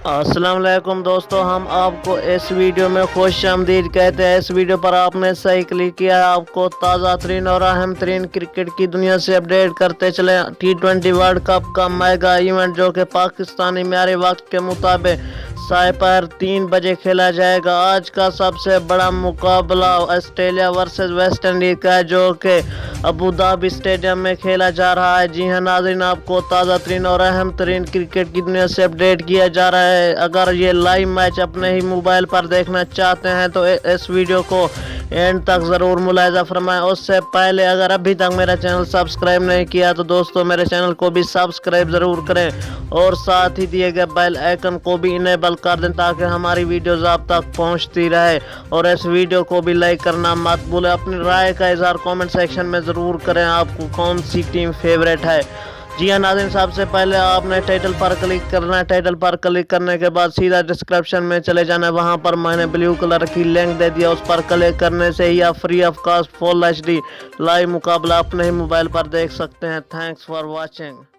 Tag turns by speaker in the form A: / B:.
A: السلام علیکم دوستو، ہم آپ کو اس ویڈیو میں خوش آمدید کہتے ہیں۔ اس ویڈیو پر آپ نے صحیح کلک کیا ہے۔ آپ کو تازہ ترین اور اہم ترین کرکٹ کی دنیا سے اپڈیٹ کرتے چلے۔ T20 ورلڈ کپ کا میگا ایونٹ جو کہ پاکستانی معیاری وقت کے مطابق سپہر 3 بجے کھیلا جائے گا۔ آج کا سب سے بڑا مقابلہ آسٹریلیا ورسز ویسٹ انڈیز کا ہے جو کہ ابوظہبی اسٹیڈیم میں کھیلا جا رہا ہے۔ جی ہاں ناظرین، آپ کو تازہ ترین اور اہم ترین کرکٹ کی دنیا سے اپڈیٹ کیا جا رہا ہے۔ اگر یہ لائیو میچ اپنے ہی موبائل پر دیکھنا چاہتے ہیں تو اس ویڈیو کو اینڈ تک ضرور ملاحظہ فرمائیں۔ اس سے پہلے اگر ابھی تک میرا چینل سبسکرائب نہیں کیا تو دوستو میرے چینل کو بھی سبسکرائب ضرور کریں اور ساتھ ہی دیے گئے بیل آئیکن کو بھی انیبل کر دیں تاکہ ہماری ویڈیوز آپ تک پہنچتی رہے، اور اس ویڈیو کو بھی لائک کرنا مت بھولیں۔ اپنی رائے کا اظہار کامنٹ سیکشن میں ضرور کریں۔ آپ کو کون سی ٹیم فیوریٹ ہے؟ جی ہاں ناظرین، سب سے پہلے آپ نے ٹائٹل پر کلک کرنا ہے۔ ٹائٹل پر کلک کرنے کے بعد سیدھا ڈسکرپشن میں چلے جانا ہے۔ وہاں پر میں نے بلیو کلر کی لنک دے دیا، اس پر کلک کرنے سے ہی آپ free of cost full HD live مقابلہ اپنے ہی موبائل پر دیکھ سکتے ہیں۔ Thanks for watching.